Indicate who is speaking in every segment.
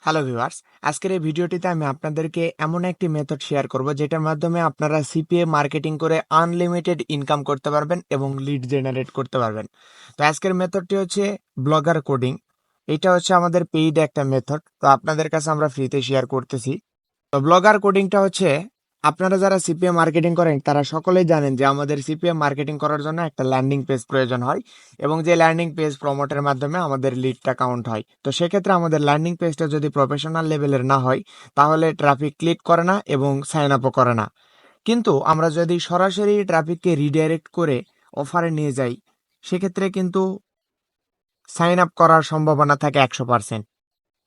Speaker 1: Hello viewers, আজকের এই ভিডিওটিতে আমি আপনাদেরকে এমন একটি মেথড শেয়ার করব যেটার মাধ্যমে আপনারা সিপিএ মার্কেটিং করে আনলিমিটেড ইনকাম করতে পারবেন এবং লিড জেনারেট করতে পারবেন। তো আজকের মেথডটি হচ্ছে ব্লগার কোডিং। এটা হচ্ছে আমাদের পেইড একটা মেথড, তো আপনাদের কাছে আমরা ফ্রিতে শেয়ার করতেছি। তো ব্লগার কোডিংটা হচ্ছে, আপনারা যারা সিপিএ মার্কেটিং করেন তারা সকলেই জানেন যে আমাদের সিপিএ মার্কেটিং করার জন্য একটা ল্যান্ডিং পেজ প্রয়োজন হয় এবং যে ল্যান্ডিং পেজ প্রমোটের মাধ্যমে আমাদের লিডটা কাউন্ট হয়। তো সেক্ষেত্রে আমাদের ল্যান্ডিং পেজটা যদি প্রফেশনাল লেভেলের না হয় তাহলে ট্রাফিক ক্লিক করে না এবং সাইন আপও করে না। কিন্তু আমরা যদি সরাসরি ট্রাফিককে রিডাইরেক্ট করে অফারে নিয়ে যাই, সেক্ষেত্রে কিন্তু সাইন আপ করার সম্ভাবনা থাকে 100%।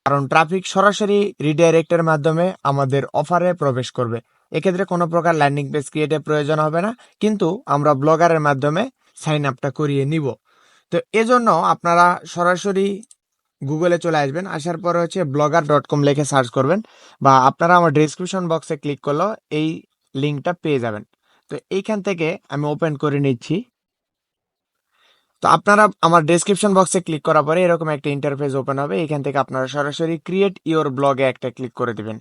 Speaker 1: কারণ ট্রাফিক সরাসরি রিডাইরেক্টের মাধ্যমে আমাদের অফারে প্রবেশ করবে। এক্ষেত্রে কোনো প্রকার ল্যান্ডিং পেজ ক্রিয়েটের প্রয়োজন হবে না, কিন্তু আমরা ব্লগারের মাধ্যমে সাইন আপটা করিয়ে নিব। তো এজন্য আপনারা সরাসরি গুগলে চলে আসবেন, আসার পরে হচ্ছে blogger.com লিখে সার্চ করবেন, বা আপনারা আমার ডিসক্রিপশন বক্সে ক্লিক করলেও এই লিঙ্কটা পেয়ে যাবেন। তো এইখান থেকে আমি ওপেন করে নিচ্ছি। তো আপনারা আমার ডেসক্রিপশন বক্সে ক্লিক করার পরে এরকম একটা ইন্টারফেস ওপেন হবে। এখান থেকে আপনারা সরাসরি ক্রিয়েট ইওর ব্লগে একটা ক্লিক করে দিবেন।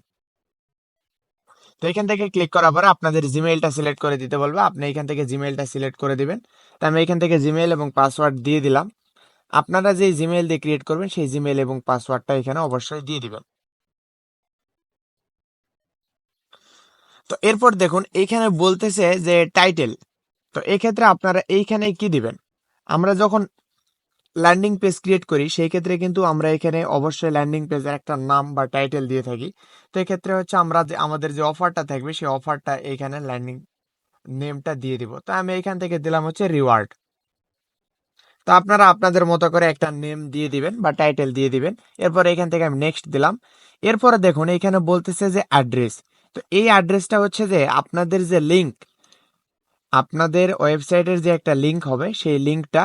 Speaker 1: তো এখান থেকে ক্লিক করার পরে আপনাদের জিমেইলটা সিলেক্ট করে দিতে বলবে, আপনি এখান থেকে জিমেইলটা সিলেক্ট করে দিবেন। তো আমি এখান থেকে জিমেইল এবং পাসওয়ার্ড দিয়ে দিলাম। আপনারা যে জিমেইল দিয়ে ক্রিয়েট করবেন সেই জিমেইল এবং পাসওয়ার্ডটা এখানে অবশ্যই দিয়ে দিবেন। তো এরপর দেখুন এইখানে বলতেছে যে টাইটেল। তো এক্ষেত্রে আপনারা এইখানে কি দিবেন, আমরা যখন ল্যান্ডিং পেজ ক্রিয়েট করি সেই ক্ষেত্রে কিন্তু আমরা এখানে অবশ্যই ল্যান্ডিং পেজের একটা নাম বা টাইটেল দিয়ে থাকি। তো এক্ষেত্রে হচ্ছে আমরা যে আমাদের যে অফারটা থাকবে সেই অফারটা এখানে ল্যান্ডিং নেমটা দিয়ে দিব। তো আমি এখান থেকে দিলাম হচ্ছে রিওয়ার্ড। তো আপনারা আপনাদের মতো করে একটা নেম দিয়ে দিবেন বা টাইটেল দিয়ে দিবেন। এরপর এখান থেকে আমি নেক্সট দিলাম। এরপরে দেখুন এখানে বলতেছে যে অ্যাড্রেস। তো এই অ্যাড্রেসটা হচ্ছে যে আপনাদের যে লিঙ্ক, আপনাদের ওয়েবসাইটের যে একটা লিঙ্ক হবে সেই লিঙ্কটা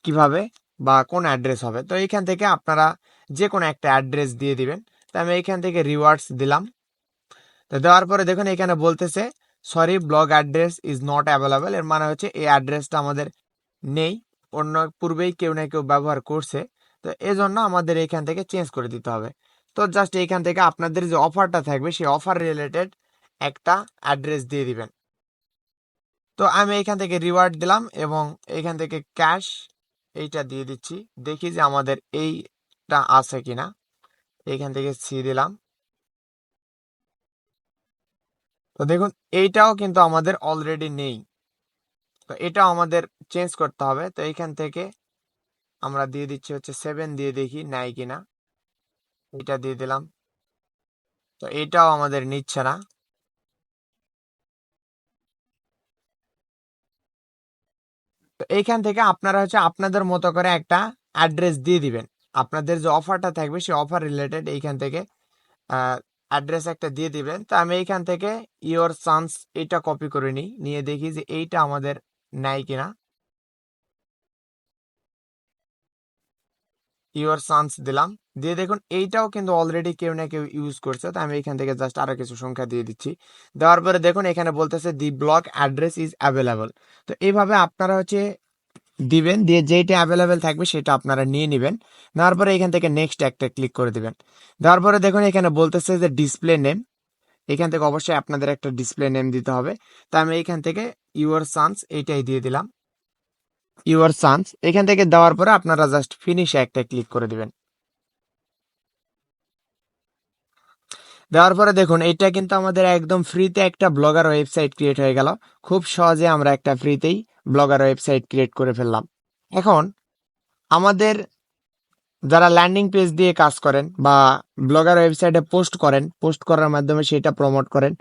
Speaker 1: কিভাবে বা কোন অ্যাড্রেস হবে। তো এইখান থেকে আপনারা যে কোনো একটা অ্যাড্রেস দিয়ে দিবেন। তো আমি এইখান থেকে রিওয়ার্ডস দিলাম। তো দেওয়ার পরে দেখুন এখানে বলতেছে sorry blog address is not available. এর মানে হচ্ছে এই অ্যাড্রেসটা আমাদের নেই, অন্য পূর্বেই কেউ না কেউ ব্যবহার করছে। তো এজন্য আমাদের এখান থেকে চেঞ্জ করে দিতে হবে। তো জাস্ট এইখান থেকে আপনাদের যে অফারটা থাকবে সেই অফার রিলেটেড একটা অ্যাড্রেস দিয়ে দিবেন। তো আমি এখান থেকে রিওয়ার্ড দিলাম এবং এখান থেকে ক্যাশ এইটা দিয়ে দিচ্ছি। দেখি যে আমাদের এইটা আছে কিনা। এখান থেকে সি দিলাম। তো দেখুন এইটাও কিন্তু আমাদের অলরেডি নেই। তো এটাও আমাদের চেঞ্জ করতে হবে। তো এইখান থেকে আমরা দিয়ে দিচ্ছি হচ্ছে 7 দিয়ে দেখি নাই কিনা। এটা দিয়ে দিলাম। তো এটাও আমাদের নিচ্ছে না। তো এইখান থেকে আপনারা হচ্ছে আপনাদের মতো করে একটা অ্যাড্রেস দিয়ে দিবেন। আপনাদের যে অফারটা থাকবে সেই অফার রিলেটেড এইখান থেকে অ্যাড্রেস একটা দিয়ে দিবেন। তো আমি এইখান থেকে ইওর সান্স এটা কপি করে নিয়ে দেখি যে এইটা আমাদের নাই কিনা। ইওর সান্স দিলাম, দিয়ে দেখুন এইটাও কিন্তু অলরেডি কেউ না কেউ ইউজ করছে। তো আমি এখান থেকে জাস্ট আরো কিছু সংখ্যা দিয়ে দিচ্ছি। দেওয়ার পরে দেখুন এখানে বলতেছে দি ব্লক অ্যাড্রেস ইজ অ্যাভেলেবল। তো এইভাবে আপনারা হচ্ছে দিবেন, দিয়ে যেটা অ্যাভেলেবেল থাকবে সেটা আপনারা নিয়ে নেবেন। নেওয়ার পরে এখান থেকে নেক্সট একটা ক্লিক করে দিবেন। দেওয়ার পরে দেখুন এখানে বলতেছে যে ডিসপ্লে নেম। এখান থেকে অবশ্যই আপনাদের একটা ডিসপ্লে নেম দিতে হবে। তো আমি এখান থেকে ইউর সান্স এইটাই দিয়ে দিলাম। ইউর সান্স এখান থেকে দেওয়ার পরে আপনারা জাস্ট ফিনিশে একটা ক্লিক করে দিবেন। দেওয়ার পরে দেখুন এটা কিন্তু আমাদের একদম ফ্রিতে একটা ব্লগার ওয়েবসাইট ক্রিয়েট হয়ে গেল। খুব সহজে আমরা একটা ফ্রিতেই ব্লগার ওয়েবসাইট ক্রিয়েট করে ফেললাম। এখন আমাদের যারা ল্যান্ডিং পেজ দিয়ে কাজ করেন বা ব্লগার ওয়েবসাইটে পোস্ট করেন, পোস্ট করার মাধ্যমে সেটা প্রমোট করেন।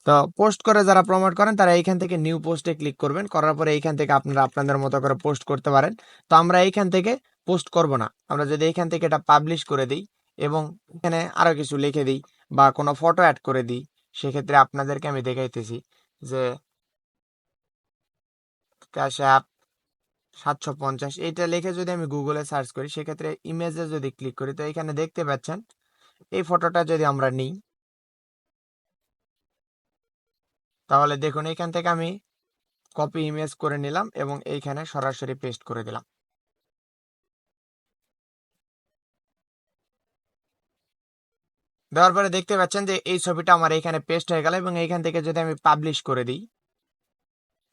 Speaker 1: তো পোস্ট করে যারা প্রমোট করেন তারা এইখান থেকে নিউ পোস্টে ক্লিক করবেন, করার পরে এইখান থেকে আপনারা আপনাদের মতো করে পোস্ট করতে পারেন। তো আমরা এইখান থেকে পোস্ট করব না, আমরা যদি এইখান থেকে এটা পাবলিশ করে দিই এবং এখানে আরো কিছু লিখে দিই বা কোনো ফটো অ্যাড করে দিই, সেক্ষেত্রে আপনাদেরকে আমি দেখাইতেছি যে ক্যাশ অ্যাপ 750 এইটা লিখে যদি আমি গুগলে সার্চ করি, সেক্ষেত্রে ইমেজে যদি ক্লিক করি তো এখানে দেখতে পাচ্ছেন এই ফটোটা যদি আমরা নিই, তাহলে দেখুন এখান থেকে আমি কপি ইমেজ করে নিলাম এবং এইখানে সরাসরি পেস্ট করে দিলাম। দেওয়ার পরে দেখতে পাচ্ছেন যে এই ছবিটা আমার এখানে পেস্ট হয়ে গেল, এবং এইখান থেকে যদি আমি পাবলিশ করে দিই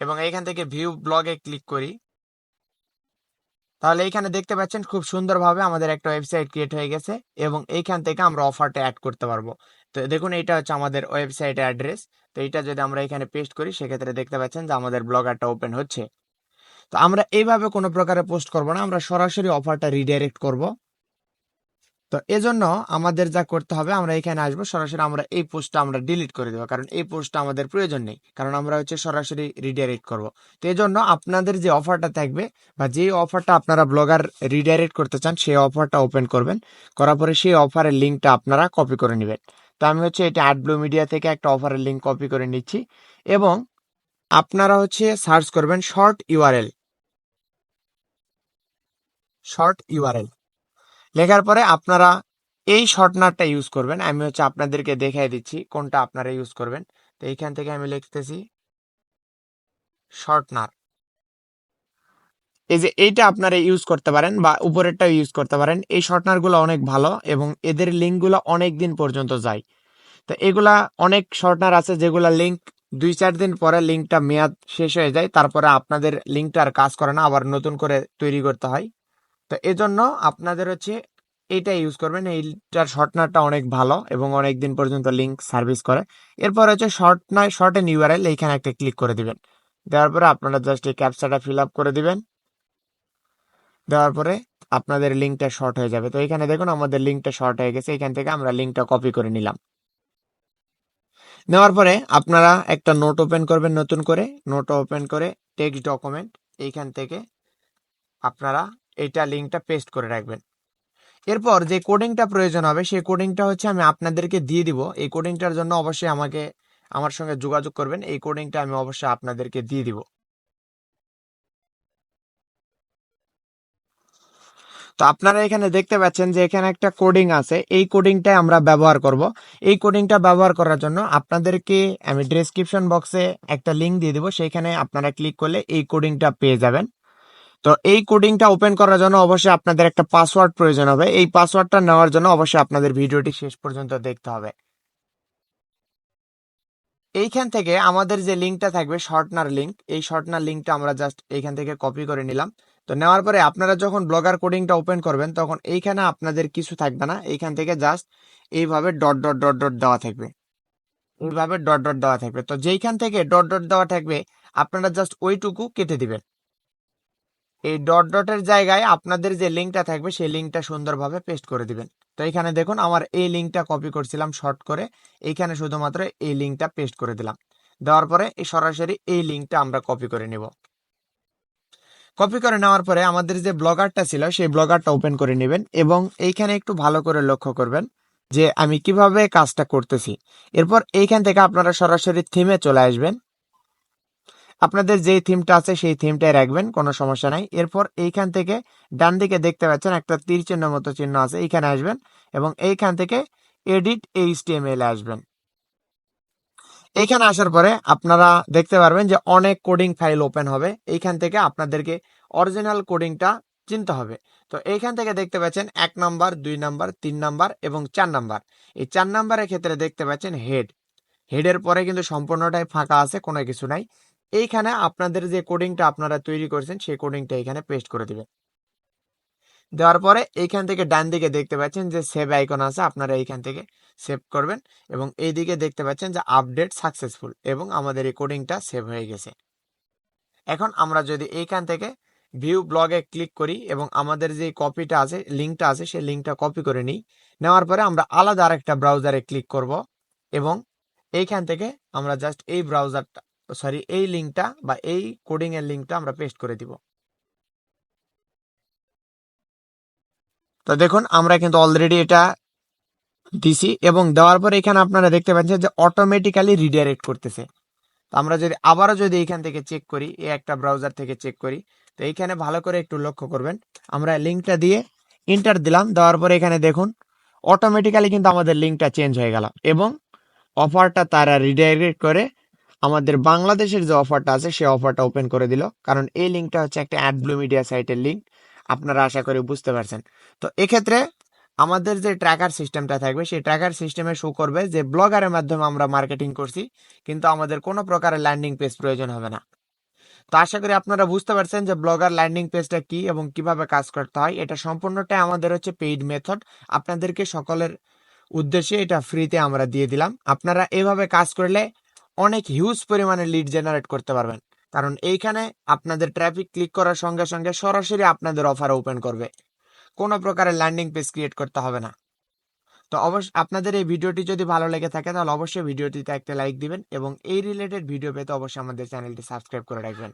Speaker 1: এবং এইখান থেকে ভিউ ব্লগে ক্লিক করি, তাহলে এইখানে দেখতে পাচ্ছেন খুব সুন্দরভাবে আমাদের একটা ওয়েবসাইট ক্রিয়েট হয়ে গেছে, এবং এইখান থেকে আমরা অফারটা অ্যাড করতে পারবো। তো দেখুন এটা হচ্ছে আমাদের ওয়েবসাইটের অ্যাড্রেস। তো এটা যদি আমরা এখানে পেস্ট করি, সেক্ষেত্রে দেখতে পাচ্ছেন যে আমাদের ব্লগারটা ওপেন হচ্ছে। তো আমরা এইভাবে কোনো প্রকারে পোস্ট করব না, আমরা সরাসরি অফারটা রিডাইরেক্ট করব। তো এজন্য আমাদের যা করতে হবে, আমরা এখানে আসবো, সরাসরি আমরা এই পোস্টটা আমরা ডিলিট করে দেবো, কারণ এই পোস্টটা আমাদের প্রয়োজন নেই, কারণ আমরা হচ্ছে সরাসরি রিডাইরেক্ট করব। তো এই জন্য আপনাদের যে অফারটা থাকবে বা যে অফারটা আপনারা ব্লগার রিডাইরেক্ট করতে চান, সেই অফারটা ওপেন করবেন। করার পরে সেই অফারের লিঙ্কটা আপনারা কপি করে নেবেন। তো আমি হচ্ছে এটা অ্যাডব্লু মিডিয়া থেকে একটা অফারের লিঙ্ক কপি করে নিচ্ছি, এবং আপনারা হচ্ছে সার্চ করবেন শর্ট ইউআরএল। শর্ট ইউআরএল লেখার পরে আপনারা এই শর্টনারটা ইউজ করবেন। আমি হচ্ছে আপনাদেরকে দেখাই দিচ্ছি কোনটা আপনারা ইউজ করবেন। তো এইখান থেকে আমি লিখতেছি শর্টনার। এই যে এইটা আপনারা ইউজ করতে পারেন বা উপরেরটাও ইউজ করতে পারেন। এই শর্টনার গুলো অনেক ভালো এবং এদের লিঙ্ক গুলো অনেক দিন পর্যন্ত যায়। তো এগুলা অনেক শর্টনার আছে যেগুলা লিঙ্ক 2-4 দিন পরে লিঙ্কটা মেয়াদ শেষ হয়ে যায়, তারপরে আপনাদের লিঙ্কটা আর কাজ করে না, আবার নতুন করে তৈরি করতে হয়। তো এজন্য আপনাদের হচ্ছে এটা ইউজ করবেন। এইটার শর্টনারটা অনেক ভালো এবং অনেক দিন পর্যন্ত লিংক সার্ভিস করে। এরপর হচ্ছে শর্ট এন্ড ইউআরএল, এইখানে একটা ক্লিক করে দিবেন। দেওয়ার পরে আপনারা জাস্ট এই ক্যাপচাটা ফিল আপ করে দিবেন। দেওয়ার পরে আপনাদের লিঙ্কটা শর্ট হয়ে যাবে। তো এখানে দেখুন আমাদের লিঙ্কটা শর্ট হয়ে গেছে, এখান থেকে আমরা লিঙ্কটা কপি করে নিলাম। নেওয়ার পরে আপনারা একটা নোট ওপেন করবেন, নতুন করে নোট ওপেন করে টেক্সট ডকুমেন্ট, এইখান থেকে আপনারা এইটা লিঙ্কটা পেস্ট করে রাখবেন। এরপর যে কোডিংটা প্রয়োজন হবে, সেই কোডিংটা হচ্ছে আমি আপনাদেরকে দিয়ে দিব। এই কোডিংটার জন্য অবশ্যই আমার সঙ্গে যোগাযোগ করবেন। এই কোডিংটা আমি অবশ্যই আপনাদেরকে দিয়ে দিব। তো আপনারা এখানে দেখতে পাচ্ছেন যে এখানে একটা কোডিং আছে, এই কোডিংটা আমরা ব্যবহার করব। এই কোডিংটা ব্যবহার করার জন্য আপনাদেরকে আমি ডেসক্রিপশন বক্সে একটা লিংক দিয়ে দিব, সেখানে আপনারা ক্লিক করলে এই কোডিংটা পেয়ে যাবেন। তো এই কোডিংটা ওপেন করার জন্য অবশ্যই আপনাদের একটা পাসওয়ার্ড প্রয়োজন হবে। এই পাসওয়ার্ডটা নেওয়ার জন্য অবশ্যই আপনাদের ভিডিওটি শেষ পর্যন্ত দেখতে হবে। এইখান থেকে আমাদের যে লিঙ্কটা থাকবে শর্টনার লিঙ্ক, এই শর্টনার লিঙ্কটা আমরা জাস্ট এইখান থেকে কপি করে নিলাম। তো নেওয়ার পরে আপনারা যখন ব্লগার কোডিংটা ওপেন করবেন, তখন এইখানে আপনাদের কিছু থাকবে না, এইখান থেকে জাস্ট এইভাবে ডট ডট ডট ডট দেওয়া থাকবে। এইভাবে ডট ডট দেওয়া থাকবে। তো যেইখান থেকে ডট ডট দেওয়া থাকবে, আপনারা জাস্ট ওইটুকু কেটে দিবেন। এই ডট ডটের জায়গায় আপনাদের যে লিঙ্কটা থাকবে, সেই লিঙ্কটা সুন্দরভাবে পেস্ট করে দিবেন। তো এখানে দেখুন আমার এই লিঙ্কটা কপি করছিলাম শর্ট করে, এইখানে শুধুমাত্র এই লিঙ্কটা পেস্ট করে দিলাম। দেওয়ার পরে এই সরাসরি এই লিঙ্কটা আমরা কপি করে নিব। কপি করে নেওয়ার পরে আমাদের যে ব্লগারটা ছিল, সেই ব্লগারটা ওপেন করে নেবেন, এবং এইখানে একটু ভালো করে লক্ষ্য করবেন যে আমি কিভাবে কাজটা করতেছি। এরপর এইখান থেকে আপনারা সরাসরি থিমে চলে আসবেন। আপনাদের যে থিমটা আছে সেই থিমটাই রাখবেন, কোনো সমস্যা নাই। এরপর এইখান থেকে ডান দিকে দেখতে পাচ্ছেন একটা তীর চিহ্ন মতো চিহ্ন আছে, এইখানে আসবেন এবং এইখান থেকে এডিট এইচটিএমএল আসবেন। এইখানে আসার পরে আপনারা দেখতে পারবেন যে অনেক কোডিং ফাইল ওপেন হবে। এইখান থেকে আপনাদেরকে অরিজিনাল কোডিংটা চিনতে হবে। তো এইখান থেকে দেখতে পাচ্ছেন 1 নাম্বার, 2 নাম্বার, 3 নাম্বার এবং 4 নাম্বার। এই 4 নাম্বারের ক্ষেত্রে দেখতে পাচ্ছেন হেডের পরে কিন্তু সম্পূর্ণটাই ফাঁকা আছে, কোনো কিছু নাই। এইখানে আপনাদের যে কোডিংটা আপনারা তৈরি করেছেন, সেই কোডিংটা এখানে পেস্ট করে দিবেন। দেওয়ার পরে এইখান থেকে ডান দিকে দেখতে পাচ্ছেন যে সেভ আইকন আছে, আপনারা এইখান থেকে সেভ করবেন, এবং এইদিকে দেখতে পাচ্ছেন যে আপডেট সাকসেসফুল, এবং আমাদের এই কোডিংটা সেভ হয়ে গেছে। এখন আমরা যদি এইখান থেকে ভিউ ব্লগে ক্লিক করি এবং আমাদের যে কপিটা আছে, লিঙ্কটা আছে, সেই লিঙ্কটা কপি করে নিই। নেওয়ার পরে আমরা আলাদা আরেকটা ব্রাউজারে ক্লিক করব, এবং এইখান থেকে আমরা জাস্ট এই ব্রাউজারটা এই লিঙ্কটা বা এই কোডিং এর লিঙ্কটা আমরা পেস্ট করে দিব। তো দেখুন আমরা কিন্তু অলরেডি এটা দিছি, এবং দেওয়ার পর এখানে আপনারা দেখতে পাচ্ছেন যে অটোমেটিক্যালি রিডাইরেক্ট করতেছে। তো আমরা যদি আবারও যদি এখান থেকে চেক করি, এই একটা ব্রাউজার থেকে চেক করি, তো এইখানে ভালো করে একটু লক্ষ্য করবেন, আমরা লিঙ্কটা দিয়ে এন্টার দিলাম। দেওয়ার পরে এখানে দেখুন অটোমেটিক্যালি কিন্তু আমাদের লিঙ্কটা চেঞ্জ হয়ে গেল, এবং অফারটা তারা রিডাইরেক্ট করে আমাদের বাংলাদেশের যে অফারটা আছে সেই অফারটা ওপেন করে দিল, কারণ এই লিঙ্কটা হচ্ছে একটা অ্যাডব্লু মিডিয়া সাইটের লিঙ্ক। আপনারা আশা করি বুঝতে পারছেন। তো এক্ষেত্রে আমাদের যে ট্র্যাকার সিস্টেমটা থাকবে সেই ট্র্যাকার সিস্টেমে শো করবে যে ব্লগারের মাধ্যমে আমরা মার্কেটিং করছি, কিন্তু আমাদের কোনো প্রকারের ল্যান্ডিং পেজ প্রয়োজন হবে না। তো আশা করি আপনারা বুঝতে পারছেন যে ব্লগার ল্যান্ডিং পেজটা কি এবং কিভাবে কাজ করতে হয়। এটা সম্পূর্ণটাই আমাদের হচ্ছে পেইড মেথড। আপনাদেরকে সকলের উদ্দেশ্যে এটা ফ্রিতে আমরা দিয়ে দিলাম। আপনারা এভাবে কাজ করলে অনেক হিউজ পরিমাণে লিড জেনারেট করতে পারবেন, কারণ এইখানে আপনাদের ট্রাফিক ক্লিক করার সঙ্গে সঙ্গে সরাসরি আপনাদের অফার ওপেন করবে, কোনো প্রকারের ল্যান্ডিং পেজ ক্রিয়েট করতে হবে না। তো অবশ্যই আপনাদের এই ভিডিওটি যদি ভালো লেগে থাকে তাহলে অবশ্যই ভিডিওটিতে একটা লাইক দিবেন এবং এই রিলেটেড ভিডিও পেতে অবশ্যই আমাদের চ্যানেলটি সাবস্ক্রাইব করে রাখবেন।